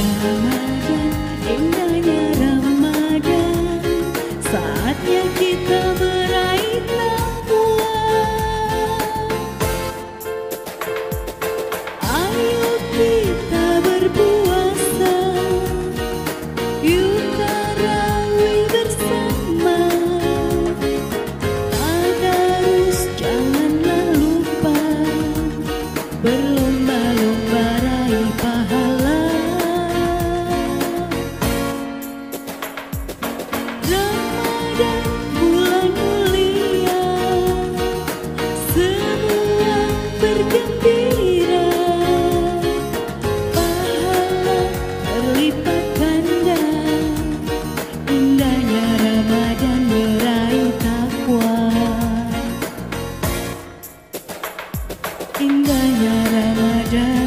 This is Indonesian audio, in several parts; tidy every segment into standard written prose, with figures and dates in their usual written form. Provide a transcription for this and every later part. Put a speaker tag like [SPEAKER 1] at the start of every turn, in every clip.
[SPEAKER 1] Ramadan, indahnya Ramadan, saatnya kita meraih takwa. Ayo kita berpuasa, yuk tarawih bersama. Tadarus janganlah lupa, berlomba-lomba raih pahala. Ramadan bulan mulia, semua bergembira. Pahala terlipat ganda, indahnya Ramadan meraih takwa. Indahnya Ramadan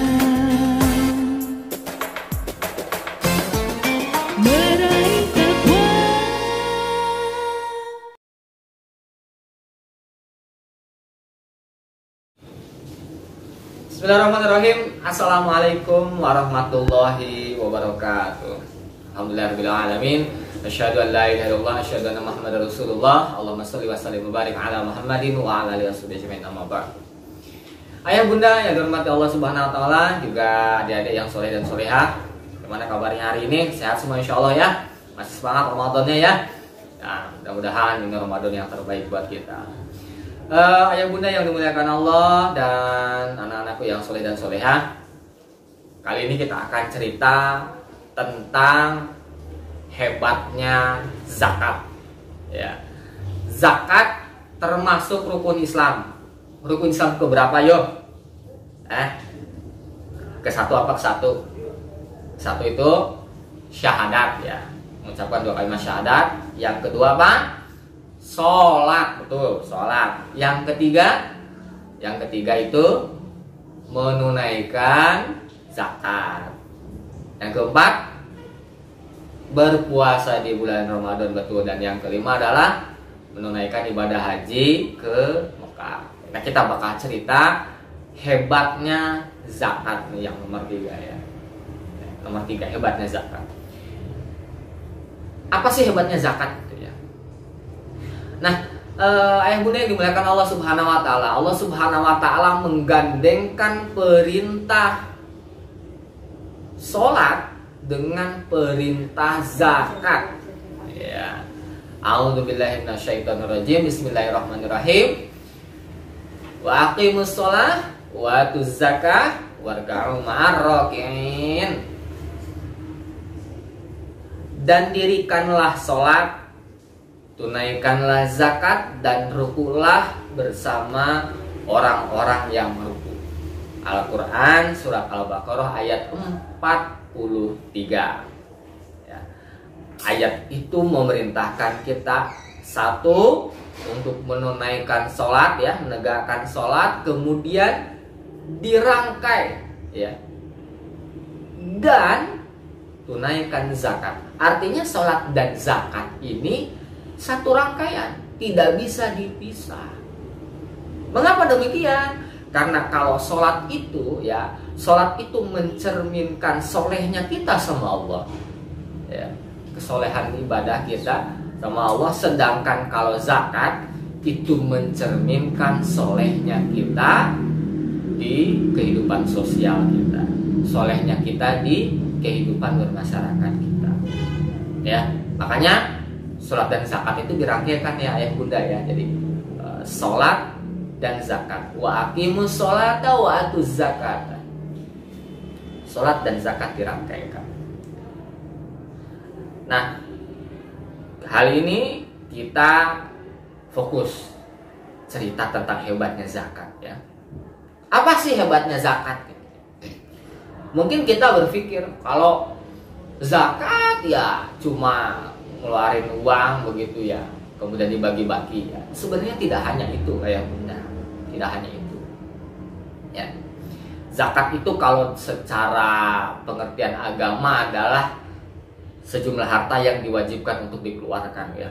[SPEAKER 1] meraih takwa.
[SPEAKER 2] Bismillahirrahmanirrahim. Assalamualaikum warahmatullahi wabarakatuh. Alhamdulillahirabbil alamin. Asyhadu an la ilaha illallah, asyhadu anna Muhammadar Rasulullah. Allahumma shalli wa sallim wa barik ala Muhammadin wa ala alihi wasallam. Amma ba'd. Ayah bunda yang dirahmati Allah Subhanahu wa taala, juga adik-adik yang soleh dan solehah. Gimana kabarnya hari ini? Sehat semua insyaallah ya. Masih semangat Ramadannya ya. Nah, mudah-mudahan ini Ramadan yang terbaik buat kita. Ayah bunda yang dimuliakan Allah dan anak-anakku yang soleh dan solehah, kali ini kita akan cerita tentang hebatnya zakat. Ya, zakat termasuk rukun Islam. Rukun Islam keberapa yuk? Ke satu apa ke satu? Satu itu syahadat ya, mengucapkan dua kalimat syahadat. Yang kedua apa? Sholat, betul, sholat. Yang ketiga itu menunaikan zakat. Yang keempat berpuasa di bulan Ramadan, betul. Dan yang kelima adalah menunaikan ibadah haji ke Mekah. Nah, kita bakal cerita hebatnya zakat nih, yang nomor 3 ya. Nomor 3, hebatnya zakat. Apa sih hebatnya zakat itu ya? Nah, ayah bunda yang dimuliakan Allah Subhanahu wa taala, Allah Subhanahu wa taala menggandengkan perintah sholat dengan perintah zakat. Ya. A'udzubillahi minasyaitonirrajim. Bismillahirrahmanirrahim. Wa aqimus sholah wa atuz zakah warka'u ma'ar raki'in. Dan dirikanlah sholat, tunaikanlah zakat, dan rukulah bersama orang-orang yang meruku. Al-Quran surat Al-Baqarah ayat 43 ya. Ayat itu memerintahkan kita, satu, untuk menunaikan sholat ya, menegakkan sholat, kemudian dirangkai ya, dan tunaikan zakat. Artinya sholat dan zakat ini satu rangkaian, tidak bisa dipisah. Mengapa demikian? Karena kalau sholat itu ya, sholat itu mencerminkan solehnya kita sama Allah ya, kesolehan ibadah kita sama Allah. Sedangkan kalau zakat itu mencerminkan solehnya kita di kehidupan sosial kita, solehnya kita di kehidupan bermasyarakat kita ya. Makanya sholat dan zakat itu dirangkaikan ya ayah bunda ya. Jadi sholat dan zakat, wa aqimus sholata wa atuz zakata. Sholat dan zakat dirangkaikan. Nah, kali ini kita fokus cerita tentang hebatnya zakat ya. Apa sih hebatnya zakat? Mungkin kita berpikir kalau zakat ya cuma ngeluarin uang begitu ya, kemudian dibagi-bagi ya. Sebenarnya tidak hanya itu ayah bunda, tidak hanya itu ya. Zakat itu kalau secara pengertian agama adalah sejumlah harta yang diwajibkan untuk dikeluarkan ya,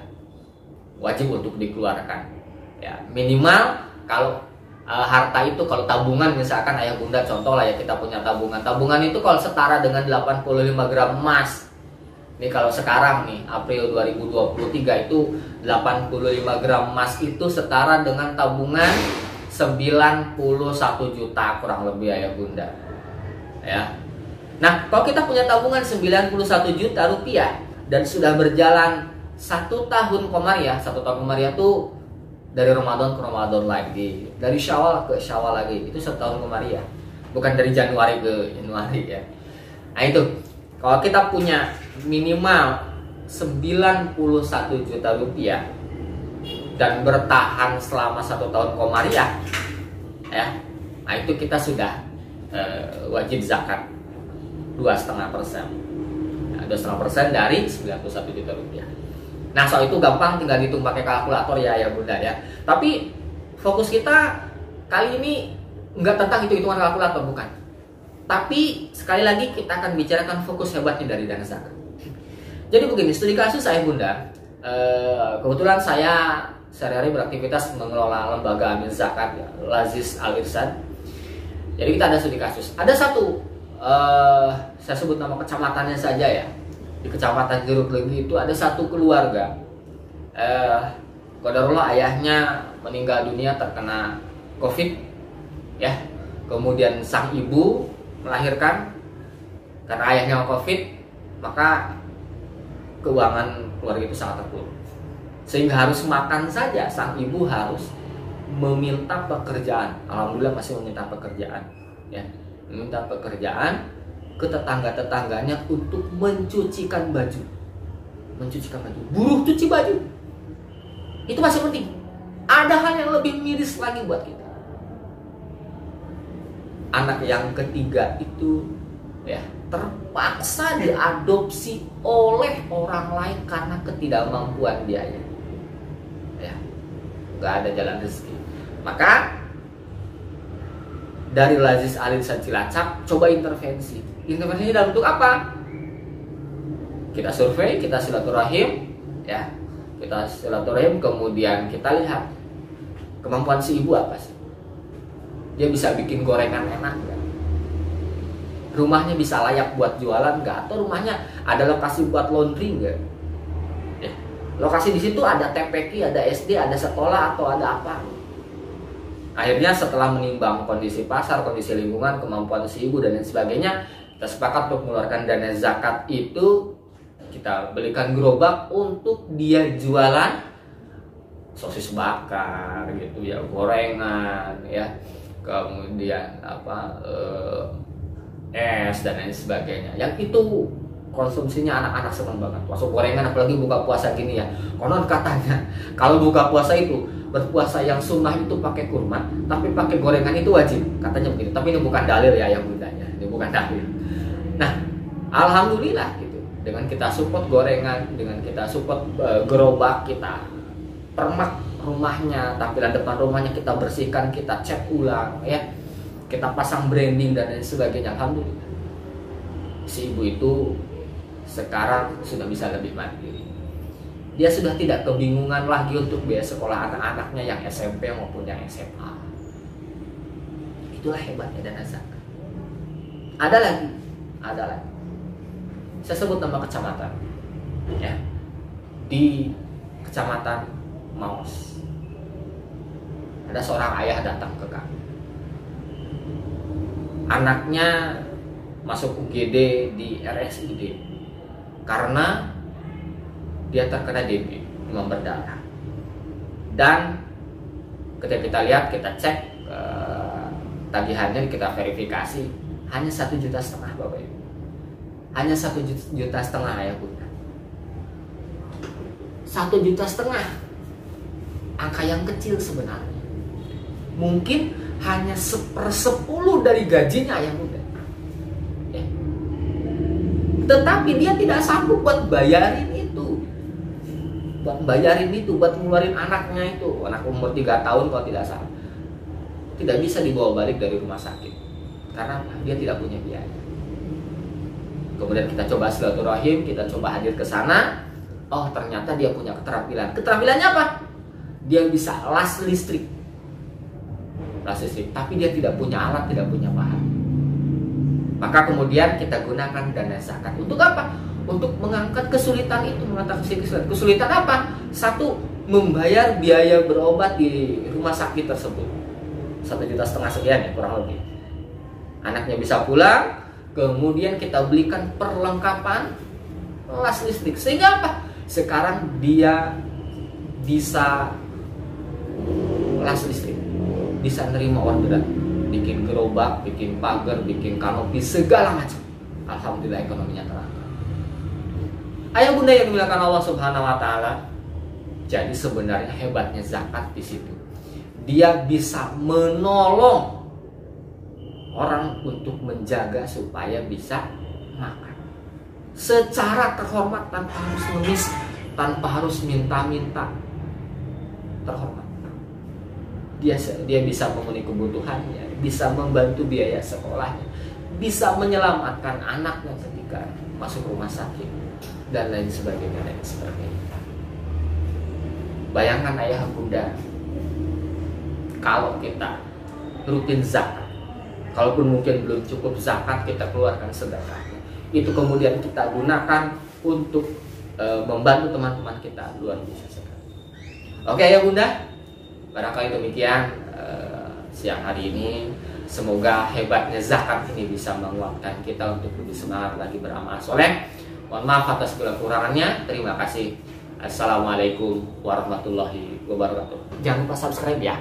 [SPEAKER 2] wajib untuk dikeluarkan ya. Minimal kalau harta itu, kalau tabungan misalkan ayah bunda, contoh lah ya, kita punya tabungan itu kalau setara dengan 85 gram emas. Ini kalau sekarang nih April 2023 itu 85 gram emas itu setara dengan tabungan 91 juta kurang lebih ayah bunda ya. Nah, kalau kita punya tabungan 91 juta rupiah dan sudah berjalan 1 tahun komariah, 1 tahun komariah tuh dari Ramadan ke Ramadan lagi, dari Syawal ke Syawal lagi, itu 1 tahun komariah, bukan dari Januari ke Januari ya. Nah itu, kalau kita punya minimal 91 juta rupiah dan bertahan selama 1 tahun komariah ya, nah itu kita sudah wajib zakat 2,5%. Nah, 2,5% dari 91 juta rupiah. Nah, soal itu gampang, tinggal dihitung pakai kalkulator ya bunda ya. Tapi fokus kita kali ini nggak tentang hitung-hitungan kalkulator, bukan. Tapi sekali lagi kita akan bicarakan fokus hebatnya dari dana zakat. Jadi begini, studi kasus saya bunda, kebetulan saya sehari-hari beraktivitas mengelola lembaga amin zakat ya, Lazis Al Irsyad. Jadi kita ada studi kasus. Ada satu, saya sebut nama kecamatannya saja ya. Di kecamatan Jeruk Legi itu ada satu keluarga. Qadarullah ayahnya meninggal dunia terkena COVID ya. Kemudian sang ibu melahirkan, karena ayahnya COVID, maka keuangan keluarga itu sangat terpuruk. Sehingga harus makan saja sang ibu harus meminta pekerjaan. Alhamdulillah masih meminta pekerjaan ya. Meminta pekerjaan ke tetangga-tetangganya untuk mencucikan baju. Mencucikan baju. Buruh cuci baju. Itu masih penting. Ada hal yang lebih miris lagi buat kita. Anak yang ketiga itu ya terpaksa diadopsi oleh orang lain karena ketidakmampuan biaya. Ya. Nggak ada jalan rezeki. Maka dari Lazis Al Irsyad Cilacap coba intervensi. Intervensinya dalam bentuk apa? Kita survei, kita silaturahim, ya, kita silaturahim, kemudian kita lihat kemampuan si ibu apa sih? Dia bisa bikin gorengan enak nggak? Rumahnya bisa layak buat jualan nggak? Atau rumahnya ada lokasi buat laundry nggak? Ya. Lokasi di situ ada TPQ, ada SD, ada sekolah atau ada apa? Akhirnya setelah menimbang kondisi pasar, kondisi lingkungan, kemampuan si ibu dan lain sebagainya, kita sepakat untuk mengeluarkan dana zakat itu. Kita belikan gerobak untuk dia jualan sosis bakar gitu ya, gorengan ya, kemudian apa es dan lain sebagainya. Yang itu konsumsinya anak-anak senang banget. Masuk gorengan apalagi buka puasa gini ya. Konon katanya kalau buka puasa itu berpuasa yang sunnah itu pakai kurma, tapi pakai gorengan itu wajib. Katanya begitu. Tapi ini bukan dalil ya yang bundanya. Ini bukan dalil. Nah, alhamdulillah gitu. Dengan kita support gorengan, dengan kita support gerobak, kita permak rumahnya, tampilan depan rumahnya kita bersihkan, kita cat ulang ya. Kita pasang branding dan lain sebagainya. Alhamdulillah. Si ibu itu sekarang sudah bisa lebih mandiri. Dia sudah tidak kebingungan lagi untuk biaya sekolah anak-anaknya yang SMP maupun yang SMA. Itulah hebatnya dana zakat. Ada lagi. Saya sebut nama kecamatan, ya, di kecamatan Maos. Ada seorang ayah datang ke kami. Anaknya masuk UGD di RSUD karena dia terkena DB, demam berdarah. Dan ketika kita lihat, kita cek tagihannya, kita verifikasi, hanya 1,5 juta Bapak Ibu. Hanya 1,5 juta ya bunda. 1,5 juta, angka yang kecil sebenarnya. Mungkin hanya 1/10 dari gajinya ya bunda. Ya. Tetapi dia tidak sanggup buat bayarin itu. Buat ngeluarin anaknya itu. Anak umur 3 tahun kalau tidak salah. Tidak bisa dibawa balik dari rumah sakit. Karena dia tidak punya biaya. Kemudian kita coba silaturahim, kita coba hadir ke sana. Oh, ternyata dia punya keterampilan. Keterampilannya apa? Dia bisa las listrik. las listrik, tapi dia tidak punya alat, tidak punya bahan. Maka kemudian kita gunakan dana zakat. Untuk apa? Untuk mengangkat kesulitan itu, mengatasi kesulitan. Kesulitan apa? Satu, membayar biaya berobat di rumah sakit tersebut. 1,5 juta sekian ya kurang lebih. Anaknya bisa pulang, kemudian kita belikan perlengkapan las listrik. Sehingga apa? Sekarang dia bisa las listrik, bisa nerima orderan, bikin gerobak, bikin pagar, bikin kanopi, segala macam. Alhamdulillah ekonominya terangkat. Ayah bunda yang dimuliakan Allah Subhanahu wa taala. Jadi sebenarnya hebatnya zakat di situ. Dia bisa menolong orang untuk menjaga supaya bisa makan secara terhormat, tanpa harus ngemis, tanpa harus minta-minta, terhormat. Dia bisa memenuhi kebutuhannya, bisa membantu biaya sekolahnya, bisa menyelamatkan anaknya ketika masuk rumah sakit, dan lain sebagainya, dan sebagainya. Bayangkan ayah bunda, kalau kita rutin zakat, kalaupun mungkin belum cukup zakat, kita keluarkan sedekahnya, itu kemudian kita gunakan untuk membantu teman-teman kita, luar biasa sekali. Oke ayah bunda, barangkali demikian siang hari ini. Semoga hebatnya zakat ini bisa menguatkan kita untuk lebih semangat lagi beramal soleh. Mohon maaf atas segala kurangannya. Terima kasih. Assalamualaikum warahmatullahi wabarakatuh. Jangan lupa subscribe ya.